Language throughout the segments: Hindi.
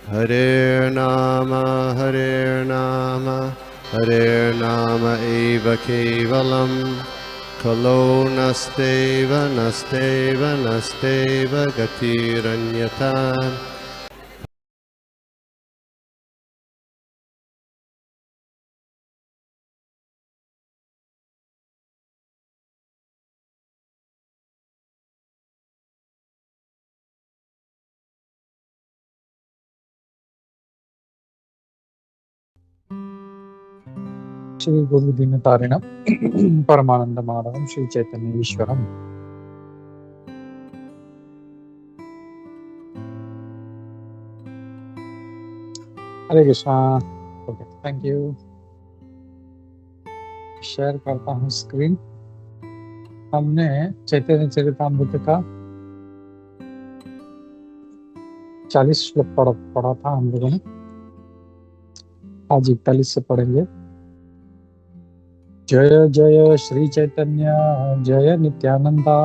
Hare Nama, Hare Nama eva kevalam, Kalo nasteva, nasteva, nasteva gatiranyata. Shri गुरु दीनतारिणम परमानंद माधवम श्री चैतन्य ईश्वरम। Hare Krishna. Okay, thank you. Share करता हूँ स्क्रीन। हमने चैतन्य चरितामृत का 40 श्लोक पढ़ा था हम लोगों ने। आज 41 से पढ़ेंगे। जय जय श्री चैतन्य जय नित्यानंदा,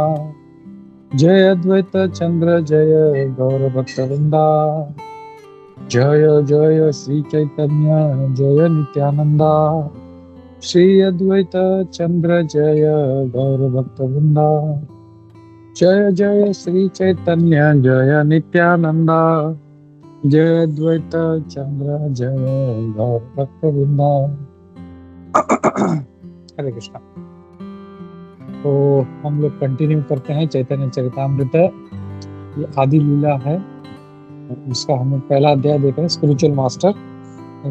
जय अद्वैत चंद्र जय गौर भक्तवृंदा। जय जय श्री चैतन्य जय नित्यानंदा, श्री अद्वैत चंद्र जय गौर भक्तवृंदा। जय जय श्री चैतन्य जय नित्यानंदा, जय अद्वैत चंद्र जय गौर भक्तवृंदा। हरे कृष्णा। तो हम लोग कंटिन्यू करते हैं चैतन्य चरितामृत। ये आदि लीला है, इसका हमने पहला अध्याय देखा है, स्पिरिचुअल मास्टर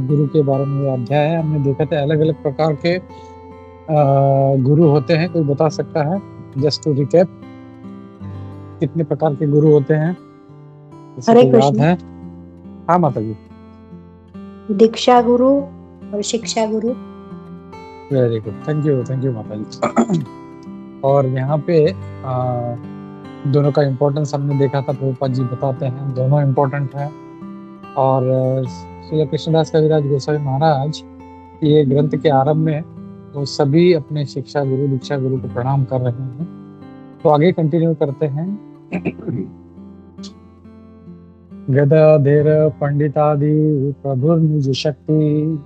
गुरु के बारे में ये अध्याय है। हमने देखा था अलग अलग प्रकार के गुरु होते हैं। कोई बता सकता है, जस्ट टू रिकैप, कितने प्रकार के गुरु होते हैं? हरे कृष्ण। है? हाँ माता जी। दीक्षा गुरु और शिक्षा गुरु। वेरी गुड, थैंक यू माता जी। और यहाँ पे दोनों का इम्पोर्टेंस हमने देखा था। प्रभुपाद जी बताते हैं दोनों इम्पोर्टेंट है। और श्री कृष्णदास कविराज गोस्वामी महाराज ये ग्रंथ के आरंभ में वो सभी अपने शिक्षा गुरु दीक्षा गुरु को प्रणाम कर रहे हैं। तो आगे कंटिन्यू करते हैं। गदाधर पंडितादि प्रभुर निज शक्ति,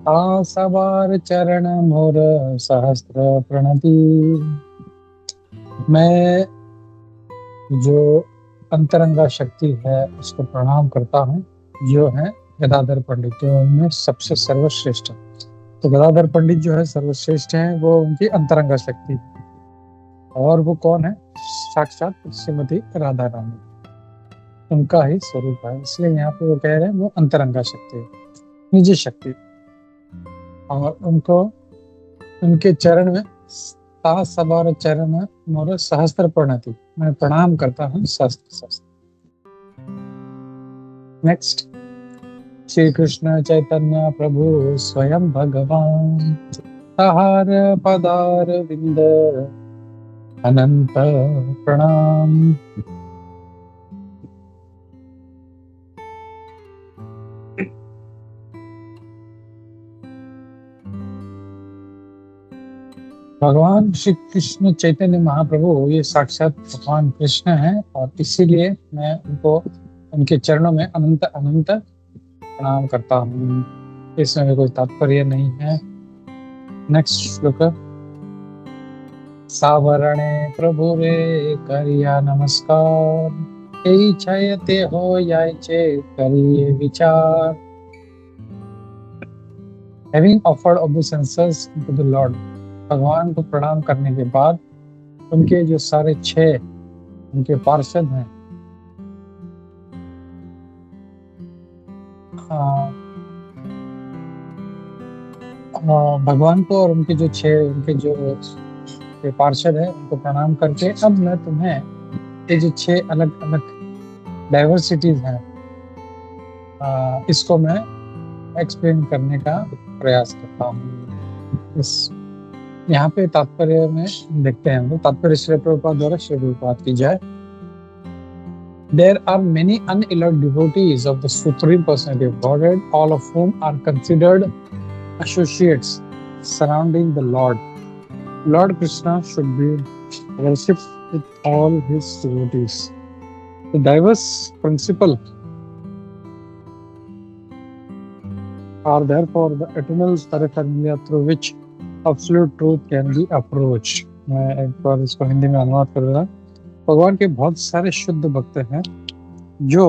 सवार चरण मोर सहस्त्र प्रणति। मैं जो अंतरंगा शक्ति है उसको प्रणाम करता हूँ, जो है गदाधर पंडित, जो उनमें सबसे सर्वश्रेष्ठ है। तो गदाधर पंडित जो है सर्वश्रेष्ठ है, वो उनकी अंतरंगा शक्ति। और वो कौन है? साक्षात श्रीमती राधा रानी, उनका ही स्वरूप है। इसलिए यहाँ पे वो कह रहे हैं वो अंतरंगा शक्ति है, निजी शक्ति। और उनको उनके चरण में सवार चरण मोर सहस्त्र प्रणति, मैं प्रणाम करता हूँ सहस्त्र। नेक्स्ट, श्री कृष्ण चैतन्य प्रभु स्वयं भगवान, तहार पदार विंद अनंत प्रणाम। भगवान श्री कृष्ण चैतन्य महाप्रभु ये साक्षात भगवान कृष्ण हैं, और इसीलिए मैं उनको उनके चरणों में अनंत अनंत प्रणाम करता हूँ। इसमें कोई तात्पर्य नहीं है। नेक्स्ट श्लोक। सावरणे प्रभु रे करिया नमस्कार, यही छयते हो याचे करिए विचार। Having offered obeisances to the Lord, भगवान को प्रणाम करने के बाद उनके जो सारे 6 उनके पार्षद हैं, भगवान को और उनके जो 6 उनके जो पार्षद है उनको प्रणाम करके अब मैं तुम्हें ये जो 6 अलग अलग डाइवर्सिटीज हैं इसको मैं एक्सप्लेन करने का प्रयास करता हूँ। इस यहाँ पे तात्पर्य में देखते हैं हम। तात्पर्य श्री प्रभुपाद द्वारा श्री प्रभुपाद की जय। There are many unalloyed devotees of the Supreme Personality of Godhead, all of whom are considered associates surrounding the Lord. Lord Krishna should be worshipped with all his devotees. The diverse principle are therefore the eternal paraphernalia through which absolute truth can be approached. मैं एक बार इसको हिंदी में अनुवाद कर रहा। भगवान के बहुत सारे शुद्ध भक्त हैं जो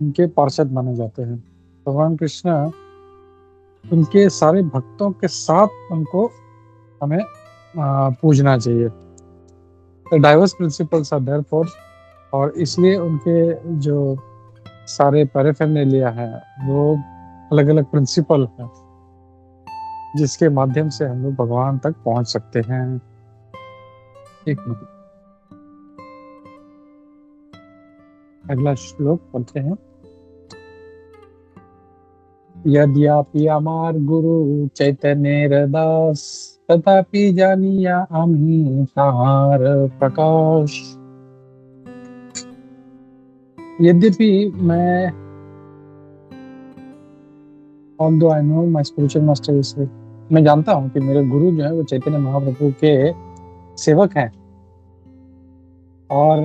उनके पार्षद माने जाते हैं। भगवान कृष्ण उनके सारे भक्तों के साथ उनको हमें पूजना चाहिए। डाइवर्स प्रिंसिपल्स आर देयरफॉर, और इसलिए उनके जो सारे पैराफेरनेलिया हैं वो अलग अलग प्रिंसिपल हैं जिसके माध्यम से हम लोग भगवान तक पहुंच सकते हैं। एक मिनट, अगला श्लोक पढ़ते हैं। यद्यपि अमार गुरु चैतन्य दास तथापि जानिया आम्ही तार प्रकाश। यद्यपि मैं although I know my spiritual master is, मैं जानता हूँ कि मेरे गुरु जो है वो चैतन्य महाप्रभु के सेवक हैं, और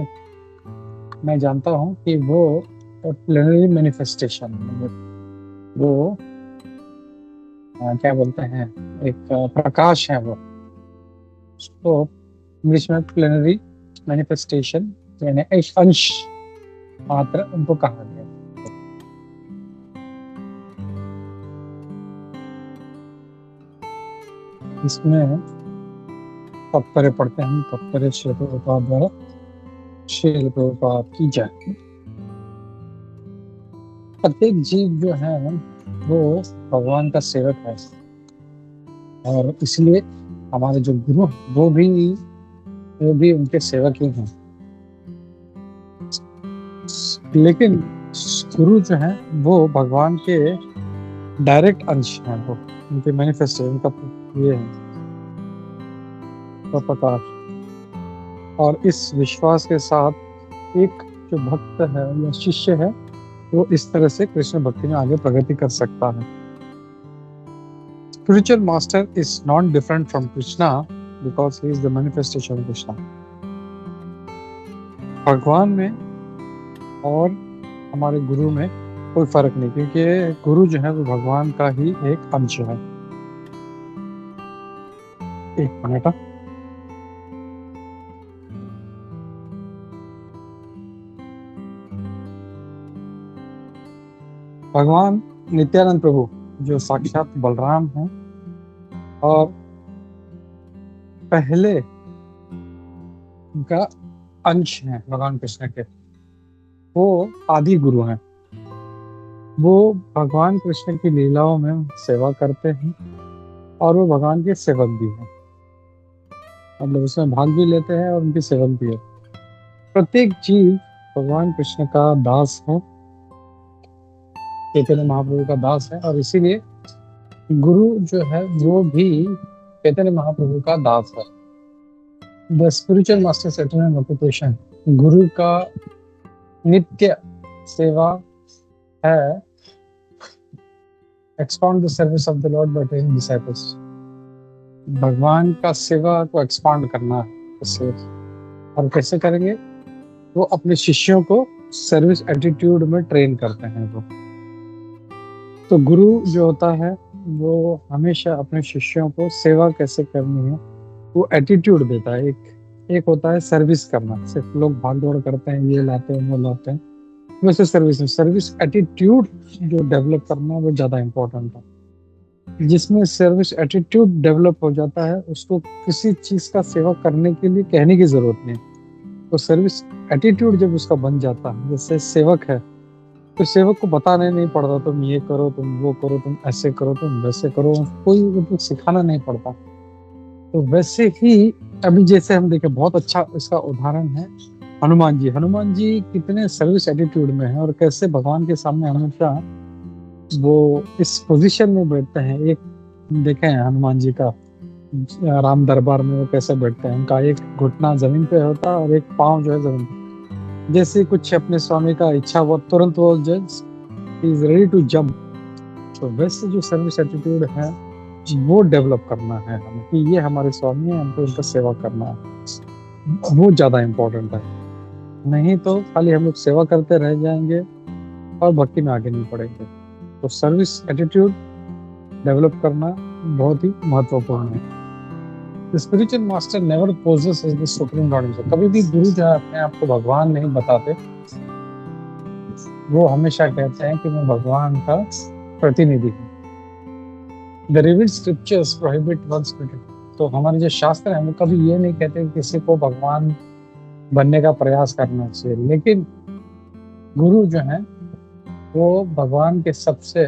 मैं जानता हूँ कि वो प्लेनरी मैनिफेस्टेशन, वो क्या बोलते हैं, एक प्रकाश है वो। तो इंग्लिश में प्लेनरी मैनिफेस्टेशन यानी एक अंश मात्र उनको कहा गया। इसमें तात्पर्य पढ़ते हैं। तात्पर्य श्रील प्रभुपाद द्वारा। श्रील प्रभुपाद की जय। प्रत्येक जीव जो है वो भगवान का सेवक है, और इसलिए हमारे जो गुरु वो भी उनके सेवक ही हैं। लेकिन गुरु जो है वो भगवान के डायरेक्ट अंश हैं, वो उनके मैनिफेस्टेशन का ये है तो प्रकाश। और इस विश्वास के साथ एक जो भक्त है या शिष्य है वो इस तरह से कृष्ण भक्ति में आगे प्रगति कर सकता है। Spiritual master is not different from Krishna because he is the manifestation of Krishna. भगवान में और हमारे गुरु में कोई फर्क नहीं, क्योंकि गुरु जो है वो भगवान का ही एक अंश है। एक मिनट, भगवान नित्यानंद प्रभु जो साक्षात बलराम हैं और पहले उनका अंश है भगवान कृष्ण के, वो आदि गुरु हैं। वो भगवान कृष्ण की लीलाओं में सेवा करते हैं और वो भगवान के सेवक भी हैं, मतलब उसमें भाग भी लेते हैं और उनके सेवक भी है। प्रत्येक जीव भगवान कृष्ण का दास है, चैतन्य महाप्रभु का दास है, और इसीलिए गुरु जो है वो भी चैतन्य महाप्रभु का दास है। The spiritual masters eternal occupation, गुरु का नित्य सेवा है expand the service of the Lord by training disciples. भगवान का सेवा को एक्सपांड करना है, और कैसे करेंगे? वो अपने शिष्यों को सर्विस एटीट्यूड में ट्रेन करते हैं वो। तो गुरु जो होता है वो हमेशा अपने शिष्यों को सेवा कैसे करनी है वो एटीट्यूड देता है। एक होता है सर्विस करना, सिर्फ लोग भाग दौड़ करते हैं, ये लाते हैं वो लाते हैं, वैसे सर्विस एटीट्यूड जो डेवलप करना वो ज़्यादा इम्पोर्टेंट है। जिसमें सर्विस एटीट्यूड डेवलप हो जाता है उसको किसी चीज़ का सेवा करने के लिए कहने की ज़रूरत नहीं। तो सर्विस एटीट्यूड जब उसका बन जाता है, जैसे सेवक है तो सेवक को बताने नहीं पड़ता तुम ये करो, तुम वो करो, तुम ऐसे करो, तुम वैसे करो, कोई उनको सिखाना नहीं पड़ता। तो वैसे ही अभी जैसे हम देखें, बहुत अच्छा इसका उदाहरण है हनुमान जी। हनुमान जी कितने सर्विस एटीट्यूड में है और कैसे भगवान के सामने हमेशा वो इस पोजीशन में बैठते हैं। एक देखे हैं हनुमान जी का राम दरबार में वो कैसे बैठते हैं, उनका एक घुटना जमीन पे होता है और एक पाँव जो है जमीन पे। जैसे कुछ अपने स्वामी का इच्छा हुआ तुरंत वो जज इज रेडी टू जंप। तो वैसे जो सर्विस एटीट्यूड है वो डेवलप करना है हमें कि ये हमारे स्वामी है, हमको उनका सेवा करना है, वो ज़्यादा इम्पोर्टेंट है। नहीं तो खाली हम लोग सेवा करते रह जाएंगे और भक्ति में आगे नहीं बढ़ेंगे। तो सर्विस एटीट्यूड डेवलप करना बहुत ही महत्वपूर्ण है। The spiritual master never poses as the supreme lord himself. कभी भी गुरु जो है अपने आप को भगवान नहीं बताते, वो हमेशा कहते हैं कि मैं भगवान का प्रतिनिधि हूँ। The revealed scriptures prohibit one spirit. तो हमारे जो शास्त्र हैं वो कभी ये नहीं कहते कि किसी को भगवान बनने का प्रयास करना चाहिए, लेकिन गुरु जो है वो भगवान के सबसे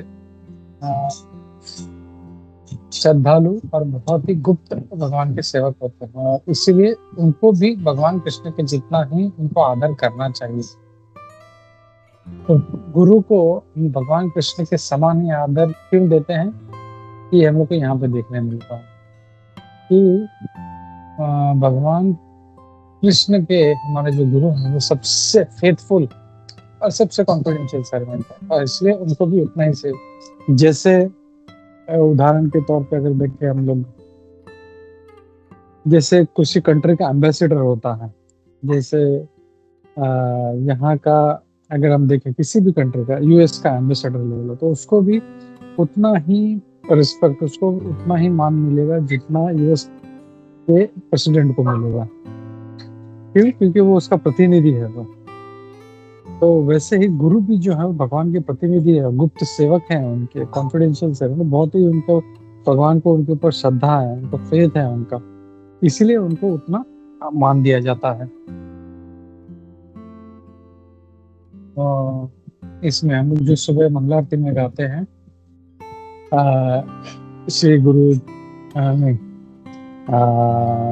श्रद्धालु और बहुत ही गुप्त भगवान के सेवक होते हैं, और इसीलिए उनको भी भगवान कृष्ण के जितना ही उनको आदर करना चाहिए। तो गुरु को हम भगवान कृष्ण के समान ही आदर क्यों देते हैं, ये हम लोग को यहाँ पे देखने मिलता है कि भगवान कृष्ण के हमारे जो गुरु हैं वो सबसे फेथफुल और सबसे कॉन्फिडेंशियल सर्वेंट है, और इसलिए उनको भी उतना ही से, जैसे उदाहरण के तौर पे अगर देखें हम लोग, जैसे किसी कंट्री का एम्बेसडर होता है, जैसे यहाँ का अगर हम देखें किसी भी कंट्री का, यूएस का एम्बेसडर ले लो, तो उसको भी उतना ही रिस्पेक्ट, उसको उतना ही मान मिलेगा जितना यूएस के प्रेसिडेंट को मिलेगा। क्यों? क्योंकि वो उसका प्रतिनिधि है वो। तो वैसे ही गुरु भी जो है भगवान के प्रतिनिधि है, गुप्त सेवक हैं, उनके कॉन्फिडेंशियल सेवक, बहुत ही उनको भगवान को, उनके ऊपर श्रद्धा है, उनको फेथ है उनका, इसीलिए उनको उतना मान दिया जाता है। इसमें हम लोग जो सुबह मंगला आरती में गाते हैं, श्री गुरु नहीं,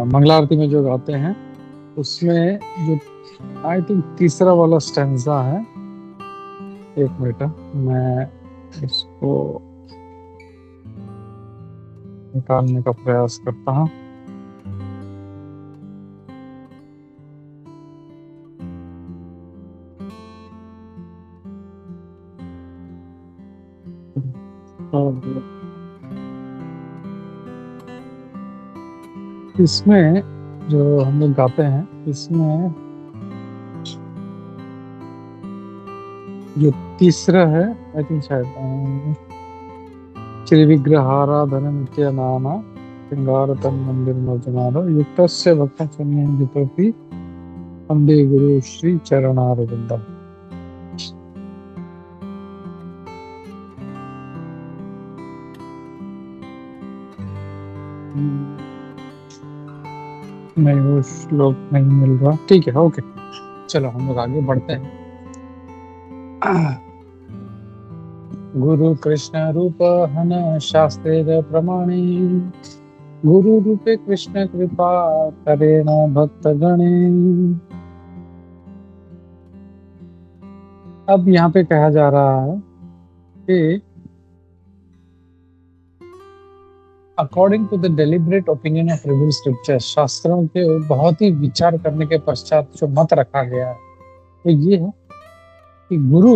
मंगला आरती में जो गाते हैं उसमें जो आई थिंक तीसरा वाला स्टैंजा है, एक मिनट मैं इसको निकालने का प्रयास करता हूँ। इसमें जो हम लोग गाते हैं, इसमें जो तीसरा है आई थिंक शायद श्री विग्रहाराधन नित्य नाना श्रृंगार तन मंदिर मर्जनारो युक्तस्य भक्त चन्नी वंदे गुरु श्री चरणारविंदम। नहीं वो श्लोक नहीं मिल रहा, ठीक है, ओके, चलो हम लोग आगे बढ़ते हैं। गुरु कृष्ण रूप हन शास्त्रे प्रमाणे, गुरु रूपे कृष्ण कृपा करे न भक्त गणे। अब यहाँ पे कहा जा रहा है कि according to the deliberate opinion of revealed scriptures, शास्त्रों के बहुत ही विचार करने के पश्चात जो मत रखा गया है वो ये है कि गुरु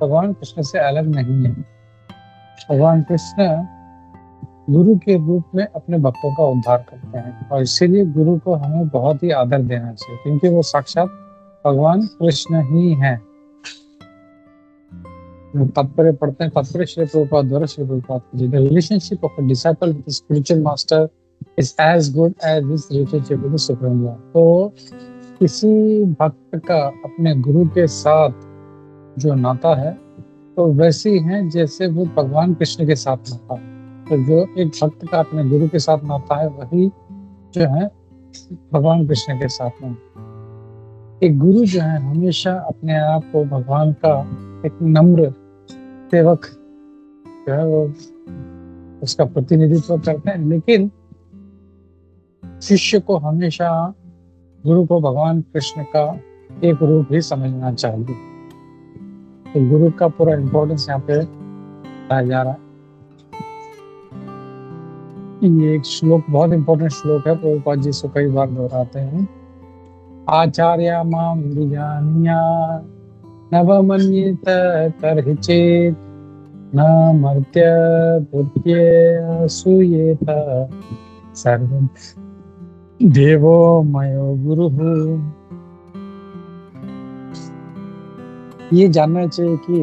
भगवान कृष्ण से अलग नहीं है। भगवान कृष्ण गुरु के रूप में अपने भक्तों का उद्धार करते हैं, और इसीलिए गुरु को हमें बहुत ही आदर देना चाहिए, क्योंकि वो साक्षात भगवान कृष्ण ही है। तात्पर्य पढ़ते हैं, तात्पर्य श्री प्रभुपाद द्वारा श्री प्रभुपाद की, the relationship of a disciple with spiritual master is as good as his relationship with the supreme lord. तो किसी भक्त का अपने गुरु के साथ जो नाता है तो वैसे ही है जैसे वो भगवान कृष्ण के साथ नाता है। तो जो एक भक्त का अपने गुरु के साथ नाता है वही जो है भगवान कृष्ण के साथ में। एक गुरु जो है हमेशा अपने आप को भगवान का एक नम्र सेवक जो है वो उसका प्रतिनिधित्व करते हैं, लेकिन शिष्य को हमेशा गुरु को भगवान कृष्ण का एक रूप ही समझना चाहिए। तो गुरु का पूरा इम्पोर्टेंस यहाँ पे बताया जा रहा है। ये एक श्लोक बहुत इम्पोर्टेंट श्लोक है, प्रभुपाद जी इसको कई बार दोहराते हैं। आचार्य माम विजानीया नवमन्येत तरहि चेत् न मर्त्य भूत्ये असूयेत सर्वं देवो मयो गुरुः। ये जानना चाहिए कि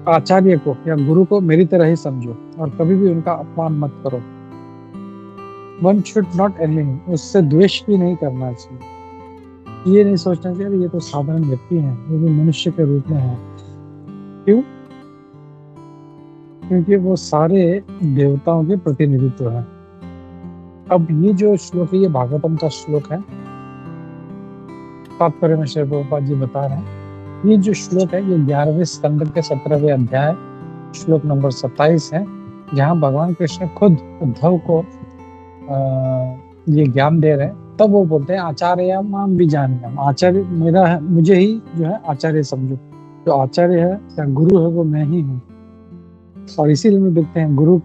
आचार्य को या गुरु को मेरी तरह ही समझो और कभी भी उनका अपमान मत करो। One should not N V him, उससे द्वेष भी नहीं करना चाहिए। ये नहीं सोचना चाहिए ये तो साधारण व्यक्ति है, वो भी मनुष्य के रूप में है। क्यों? क्योंकि वो सारे देवताओं के प्रतिनिधित्व है। अब ये जो श्लोक है ये भागवतम का श्लोक है। तात्पर्य में श्री प्रभुपाद जी बता रहे हैं ये जो श्लोक है ये 11वें स्कंद के 17वें अध्याय श्लोक नंबर 27 है, जहाँ भगवान कृष्ण खुद उद्धव को ये ज्ञान दे रहे हैं। तब वो बोलते हैं आचार्य माम भी जानियम, आचार्य मेरा है, मुझे ही जो है आचार्य समझो। जो आचार्य है या गुरु है वो मैं ही हूँ। और इसीलिए में देखते हैं गुरु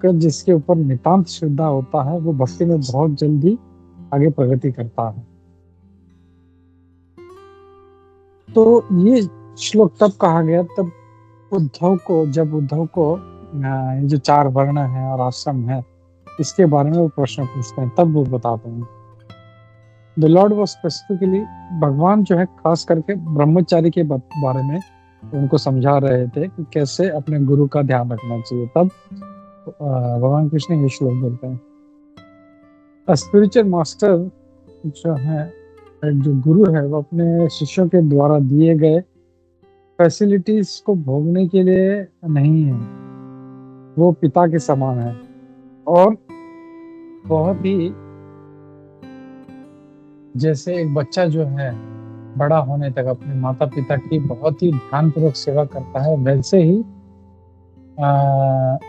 का जिसके ऊपर नितांत श्रद्धा होता है वो भक्ति में बहुत जल्दी आगे प्रगति करता है। तो ये श्लोक तब कहा गया तब जब उद्धव को ये जो 4 वर्ण है और आश्रम है इसके बारे में वो प्रश्न पूछते हैं, तब वो बताते हैं। द लॉर्ड वाज स्पेसिफिकली, भगवान जो है खास करके ब्रह्मचारी के बारे में उनको समझा रहे थे कि कैसे अपने गुरु का ध्यान रखना चाहिए। तब भगवान कृष्ण ये श्लोक बोलते हैं। स्पिरिचुअल मास्टर जो है, जो गुरु है, वो अपने शिष्यों के द्वारा दिए गए फैसिलिटीज को भोगने के लिए नहीं है, वो पिता के समान है और बहुत ही जैसे एक बच्चा जो है बड़ा होने तक अपने माता पिता की बहुत ही ध्यानपूर्वक सेवा करता है, वैसे ही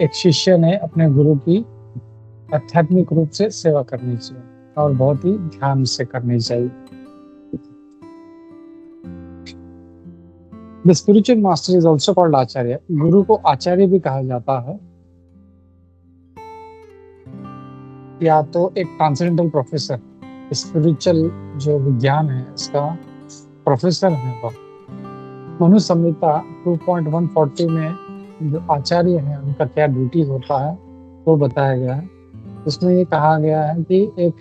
एक शिष्य ने अपने गुरु की आध्यात्मिक रूप से सेवा करनी चाहिए और बहुत ही ध्यान से करनी चाहिए। The spiritual master is also called आचार्य। गुरु को आचार्य भी कहा जाता है, या तो एक ट्रांसेंडेंटल प्रोफेसर, स्पिरिचुअल जो विज्ञान है इसका प्रोफेसर है वो। मनु संहिता 2.140 में जो आचार्य है उनका क्या ड्यूटी होता है वो बताया गया है। उसमें ये कहा गया है कि एक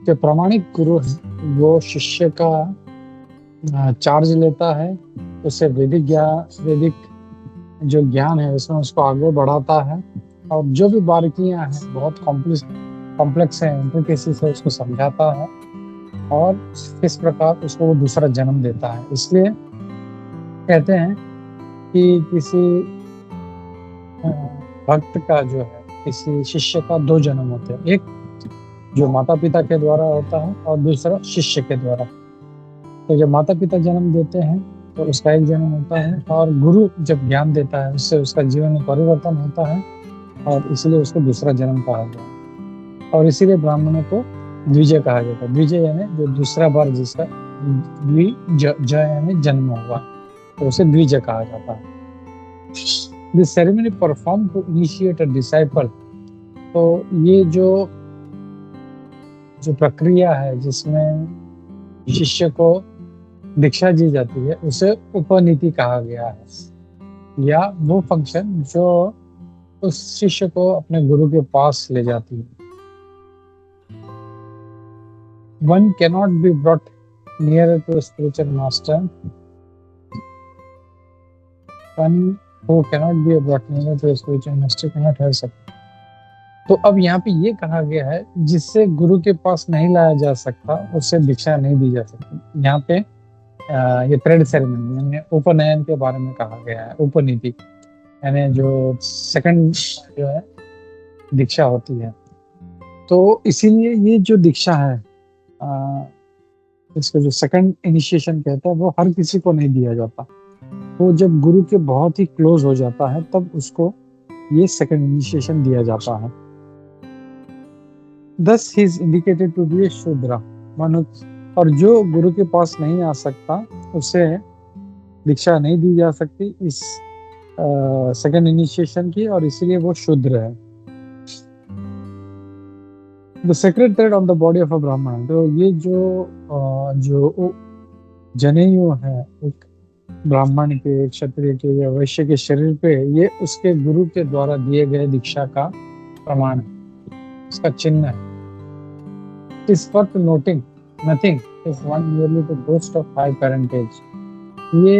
जो प्रामाणिक गुरु है वो शिष्य का चार्ज लेता है, उससे वैदिक जो ज्ञान है उसमें उसको आगे बढ़ाता है और जो भी बारीकियां हैं बहुत कॉम्प्लेक्स है उनको किसी से उसको समझाता है और किस प्रकार उसको वो दूसरा जन्म देता है। इसलिए कहते हैं कि किसी भक्त का जो है, किसी शिष्य का 2 जन्म होते हैं, एक जो माता पिता के द्वारा होता है और दूसरा शिष्य के द्वारा। तो जब माता पिता जन्म देते हैं तो उसका एक जन्म होता है और गुरु जब ज्ञान देता है उससे उसका जीवन में परिवर्तन होता है और इसलिए उसको दूसरा जन्म कहा गया। और इसीलिए ब्राह्मणों को द्विजय कहा जाता है। द्विजय यानी जो दूसरा बार जिसका यानी जन्म हुआ तो उसे द्विजय कहा जाता है। This ceremony perform to initiate a disciple. तो ये जो प्रक्रिया है जिसमें शिष्य को दीक्षा दी जाती है उसे उपनीति कहा गया है, या वो फंक्शन जो उस शिष्य को अपने गुरु के पास ले जाती है। One cannot be brought nearer to a spiritual master. One who cannot be brought nearer to a spiritual master cannot have success. तो अब यहाँ पे ये कहा गया है जिससे गुरु के पास नहीं लाया जा सकता उससे दीक्षा नहीं दी जा सकती। यहाँ पे ये थ्रेड सेरेमनी यानी उपनयन के बारे में कहा गया है। उपनीति यानी जो सेकंड जो है दीक्षा होती है। तो इसीलिए ये जो दीक्षा है इसको जो सेकंड इनिशिएशन कहता है वो हर किसी को नहीं दिया जाता। वो जब गुरु के बहुत ही क्लोज हो जाता है तब उसको ये सेकंड इनिशिएशन दिया जाता है। Thus he is indicated to be a शूद्र मनुष्य। और जो गुरु के पास नहीं आ सकता उसे दीक्षा नहीं दी जा सकती इस सेकंड इनिशिएशन की और इसीलिए वो शूद्र है। The sacred thread on the body of a ब्राह्मण। तो ये जो जनेऊ है एक ब्राह्मण के, क्षत्रिय के या वैश्य के शरीर पे, ये उसके गुरु के द्वारा दिए गए दीक्षा का प्रमाण है, उसका चिन्ह है। Is worth noting nothing if one merely to boast of high parentage। ये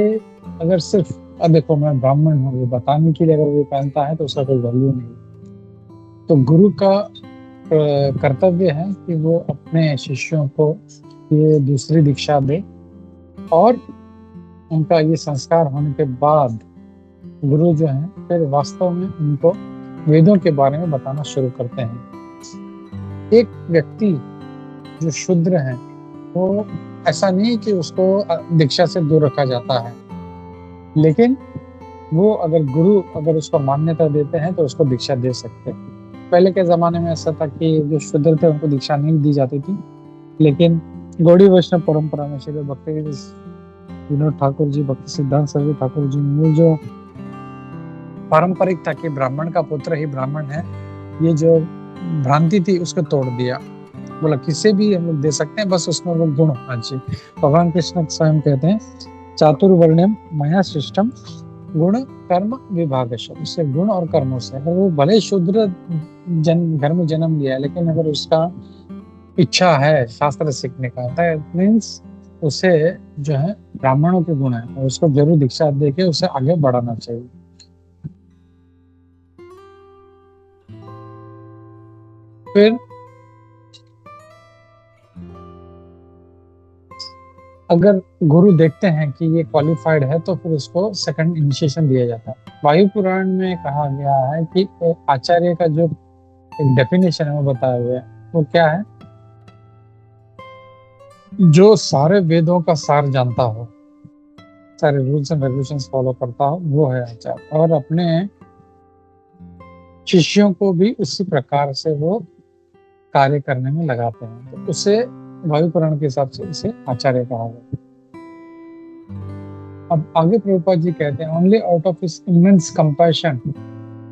अगर सिर्फ अब देखो मैं ब्राह्मण हूँ, ये बताने के लिए अगर वो पहनता है तो उसका कोई वैल्यू नहीं। तो गुरु का कर्तव्य है कि वो अपने शिष्यों को ये दूसरी दीक्षा दे, और उनका ये संस्कार होने के बाद गुरु जो है फिर वास्तव में उनको वेदों के बारे में बताना शुरू करते हैं। एक व्यक्ति जो शूद्र है वो ऐसा नहीं कि उसको दीक्षा से दूर रखा जाता है, लेकिन वो अगर गुरु अगर उसको मान्यता देते हैं तो उसको दीक्षा दे सकते हैं। पहले के ज़माने में ऐसा था कि जो शूद्र थे उनको दीक्षा नहीं दी जाती थी, लेकिन गौड़ी वैष्णव परंपरा में श्री भक्ति विनोद ठाकुर जी, भक्ति सिद्धांत सरस्वती ठाकुर जी ने जो पारंपरिक था कि ब्राह्मण का पुत्र ही ब्राह्मण है, ये जो भ्रांति थी उसको तोड़ दिया। बोला किसे भी हम लोग दे सकते हैं, बस उसमें वो गुण होना चाहिए। भगवान कृष्ण स्वयं कहते हैं चातुर्वर्ण्यम मया सृष्टम गुण कर्म विभागश, उससे गुण और कर्मों से, अगर वो भले शूद्र घर में जन्म लिया है, लेकिन अगर उसका इच्छा है शास्त्र सीखने का, दैट मीन्स उसे जो है ब्राह्मणों के गुण है और उसको जरूर दीक्षा दे के उसे आगे बढ़ाना चाहिए। फिर अगर गुरु देखते हैं कि ये क्वालिफाइड है तो फिर उसको सेकंड इनिशिएशन दिया जाता है। वायु पुराण में कहा गया है कि आचार्य का जो एक डेफिनेशन है वो बताया गया है, वो क्या है? जो सारे वेदों का सार जानता हो, सारे रूल्स एंड रेगुलेशंस फॉलो करता हो, वो है आचार्य, और अपने शिष्यों को भी उसी प्रकार से वो कार्य करने में लगाते हैं, तो उसे वायु पुराण के हिसाब से इसे आचार्य कहा गया। अब आगे प्रभुपाद जी कहते हैं only out of his immense compassion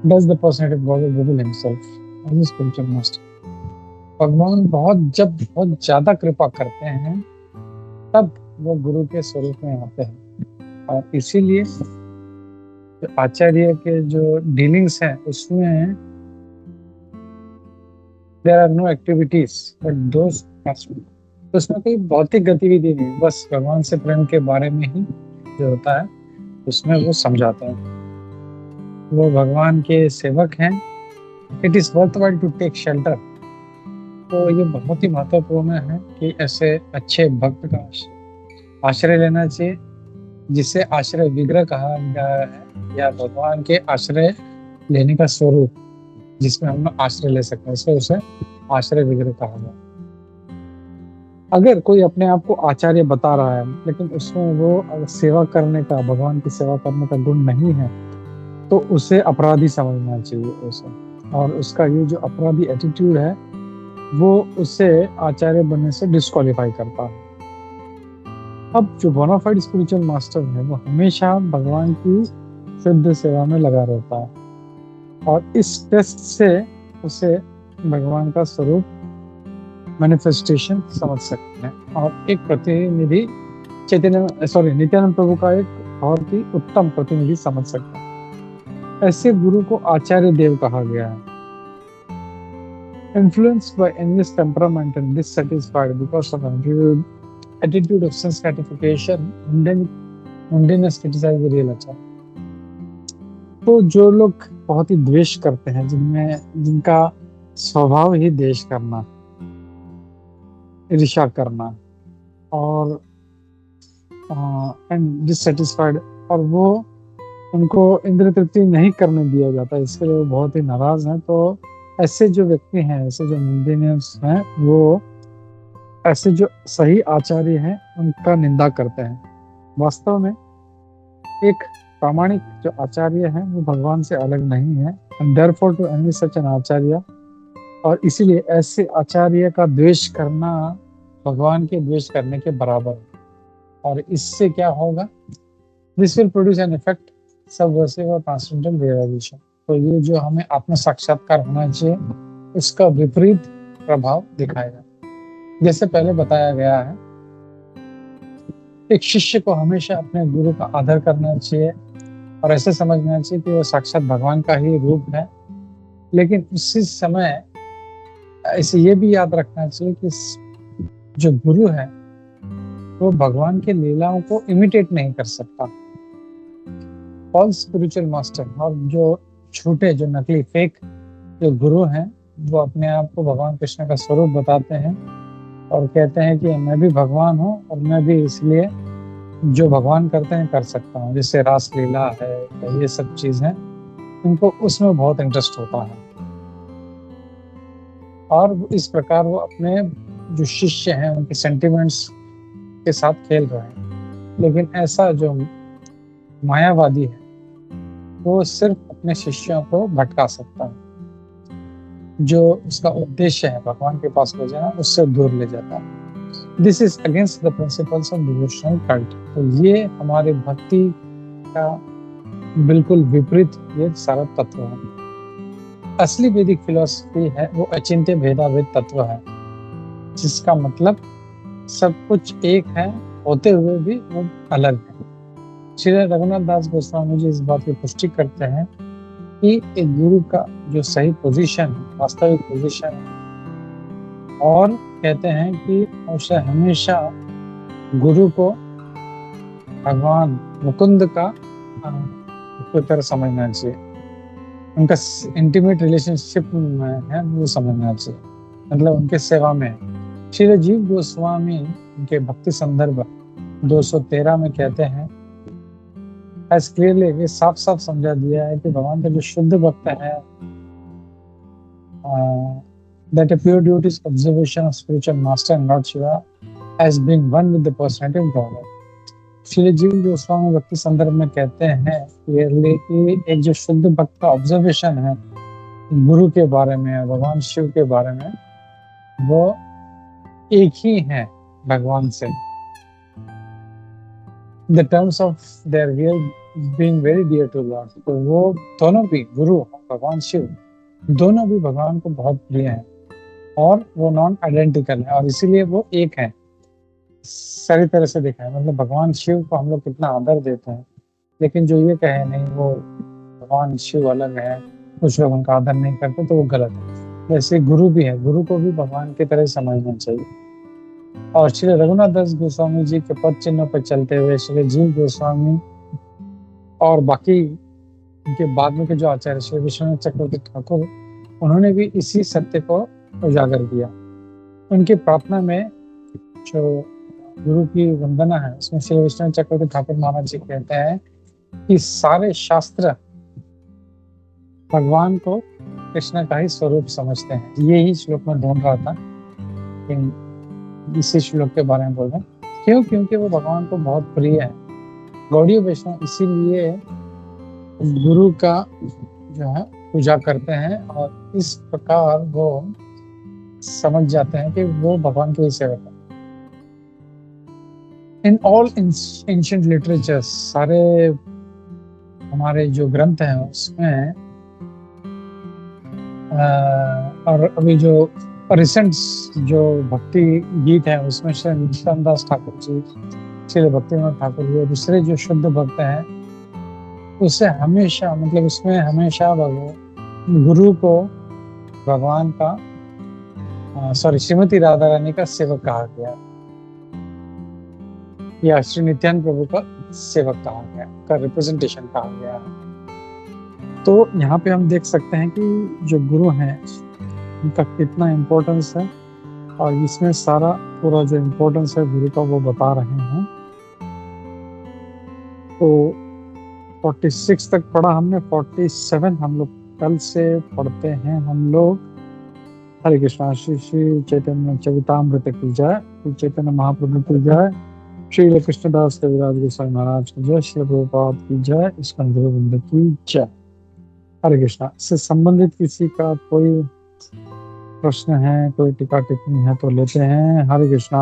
does the personality god reveal himself as his spiritual master. भगवान जब बहुत ज्यादा कृपा करते हैं तब वो गुरु के स्वरूप में आते हैं, और इसीलिए आचार्य के जो डीलिंग्स हैं उसमें there are no activities but those, उसमें कोई भौतिक गतिविधि नहीं, बस भगवान से प्रेम के बारे में ही जो होता है उसमें वो समझाते हैं। वो भगवान के सेवक हैं। It is worthwhile to take shelter. तो ये बहुत ही महत्वपूर्ण है कि ऐसे अच्छे भक्त का आश्रय लेना चाहिए, जिसे आश्रय विग्रह कहा गया है, या भगवान के आश्रय लेने का स्वरूप जिसमें हम आश्रय ले सकते हैं, इसलिए उसे आश्रय विग्रह कहा गया। अगर कोई अपने आप को आचार्य बता रहा है लेकिन उसमें वो सेवा करने का, भगवान की सेवा करने का गुण नहीं है, तो उसे अपराधी समझना चाहिए उसे, और उसका ये जो अपराधी एटीट्यूड है वो उसे आचार्य बनने से डिस्क्वालीफाई करता है। अब जो बोनाफाइड स्पिरिचुअल मास्टर है वो हमेशा भगवान की शुद्ध सेवा में लगा रहता है, और इस टेस्ट से उसे भगवान का स्वरूप मैनिफेस्टेशन समझ सकते हैं, और एक प्रतिनिधि नित्यानंद प्रभु का एक बहुत ही उत्तम प्रतिनिधि समझ सकते हैं। ऐसे गुरु को आचार्य देव कहा गया है। Influenced by envious temperament and dissatisfied because of attitude of sense gratification, mundaneness criticizes the real आचार्य। तो जो लोग बहुत ही द्वेष करते हैं, जिनका स्वभाव ही द्वेष करना, ईर्ष्या करना और डिससेटिस्फाइड, और वो उनको इंद्रिय तृप्ति नहीं करने दिया जाता, इसके लिए वो बहुत ही नाराज हैं। तो ऐसे जो व्यक्ति हैं, ऐसे जो मुंडेनियंस हैं, वो ऐसे जो सही आचार्य हैं उनका निंदा करते हैं। वास्तव में एक प्रामाणिक जो आचार्य है वो भगवान से अलग नहीं है, and therefore to envy such an आचार्य, और इसीलिए ऐसे आचार्य का द्वेष करना भगवान के द्वेष करने के बराबर है। और इससे क्या होगा? This will produce an effect subversive और ट्रांसेंडेंटल रियलाइजेशन। तो ये जो हमें आत्म साक्षात्कार होना चाहिए, उसका विपरीत प्रभाव दिखाएगा। जैसे पहले बताया गया है, एक शिष्य को हमेशा अपने गुरु का आदर करना चाहिए और ऐसे समझना चाहिए कि वो साक्षात भगवान का ही रूप है। लेकिन उसी समय ऐसे ये भी याद रखना चाहिए कि जो गुरु है वो भगवान के लीलाओं को इमिटेट नहीं कर सकता। फॉल्स स्पिरिचुअल मास्टर और जो झूठे, जो नकली फेक जो गुरु हैं, वो अपने आप को भगवान कृष्ण का स्वरूप बताते हैं और कहते हैं कि मैं भी भगवान हूँ और मैं भी इसलिए जो भगवान करते हैं कर सकता हूँ। जैसे रास लीला है, ये सब चीजें, उनको उसमें बहुत इंटरेस्ट होता है और इस प्रकार वो अपने जो शिष्य हैं उनके सेंटिमेंट्स के साथ खेल रहे हैं। लेकिन ऐसा जो मायावादी है वो सिर्फ अपने शिष्यों को भटका सकता है, जो उसका उद्देश्य है भगवान के पास ले जाना, उससे दूर ले जाता है। This is against the principles of devotional cult. तो ये हमारे भक्ति का बिल्कुल विपरीत ये सारा तत्व है। असली वैदिक फिलॉसफी है वो अचिंत्य भेदाभेद तत्व है, जिसका मतलब सब कुछ एक है होते हुए भी वो अलग है। श्री रघुनाथ दास गोस्वामी जी इस बात की पुष्टि करते हैं कि एक गुरु का जो सही पोजीशन है, वास्तविक पोजीशन है, और कहते हैं कि उसे हमेशा गुरु को भगवान मुकुंद का तरह समझना चाहिए, उनका इंटीमेट रिलेशनशिप में है वो समझना चाहिए, मतलब उनके सेवा में है। श्री जीव गोस्वामी उनके भक्ति संदर्भ 213 में कहते हैं, as clearly ये साफ साफ समझा दिया है कि भगवान का जो शुद्ध भक्त है, that a pure duty is observation of spiritual master and Lord Shiva as being one with the personality of God. Shri जीव गोस्वामी भक्ति संदर्भ में कहते हैं क्लियरली कि एक जो शुद्ध भक्त का ऑब्जर्वेशन है गुरु के बारे में, भगवान शिव के बारे में, वो एक ही है भगवान से। The terms of their real being very dear to Lord. तो वो दोनों भी, गुरु भगवान शिव, दोनों भी भगवान को बहुत प्रिय हैं और वो नॉन आइडेंटिकल है और इसीलिए वो एक है। सारी तरह से देखा है, मतलब भगवान शिव को हम लोग कितना आदर देते हैं, लेकिन जो ये कहे नहीं वो भगवान शिव अलग है, कुछ लोग उनका आदर नहीं करते, तो वो गलत है। वैसे गुरु भी है, गुरु को भी भगवान की तरह समझना चाहिए। और श्री रघुनाथ दास गोस्वामी जी के पद चिन्हों पर चलते हुए श्री जीव गोस्वामी और बाकी उनके बाद में के जो आचार्य श्री विश्वनाथ चक्रवर्ती ठाकुर, उन्होंने भी इसी सत्य को उजागर किया। उनकी प्रार्थना में जो गुरु की वंदना है उसमें श्री विश्वनाथ चक्रवर्ती ठाकुर महाराज जी कहते हैं कि सारे शास्त्र भगवान को कृष्ण का ही स्वरूप समझते हैं। ये ही श्लोक में ढूंढ रहा था, इसी श्लोक के बारे में बोल रहे हैं। क्यों? क्योंकि वो भगवान को बहुत प्रिय है। गौड़ीय वैष्णव इसीलिए गुरु का जो है पूजा करते हैं और इस प्रकार वो समझ जाते हैं कि वो भगवान के ही सेवक है। इन ऑल एंशिएंट लिटरेचर्स, सारे हमारे जो ग्रंथ हैं उसमें और अभी जो रिसेंट जो भक्ति गीत है उसमें श्री नित्यानंद ठाकुर जी, श्री भक्तिनाथ ठाकुर जी, दूसरे जो शुद्ध भक्त हैं, उससे हमेशा, मतलब उसमें हमेशा गुरु को भगवान का श्रीमती राधा रानी का सेवक कहा गया या श्री नित्यानंद प्रभु का सेवक कहा गया, का रिप्रेजेंटेशन कहा गया। तो यहाँ पे हम देख सकते हैं कि जो गुरु हैं उनका कितना इम्पोर्टेंस है और इसमें सारा पूरा जो इम्पोर्टेंस है गुरु का वो बता रहे हैं। तो 46 तक पढ़ा हमने, 47 हम लोग कल से पढ़ते हैं हम लोग। हरे कृष्णा। श्री श्री चैतन्य चरितामृत की जय, श्री चैतन्य महाप्रभु की जय, श्री कृष्णदास कविराज गोसाई महाराज की जय, श्री प्रभुपाद की जय, इस्कॉन गोविंद की जय। हरे कृष्णा। इससे संबंधित किसी का कोई प्रश्न है, कोई टीका टिप्पणी है तो लेते हैं। हरे कृष्णा।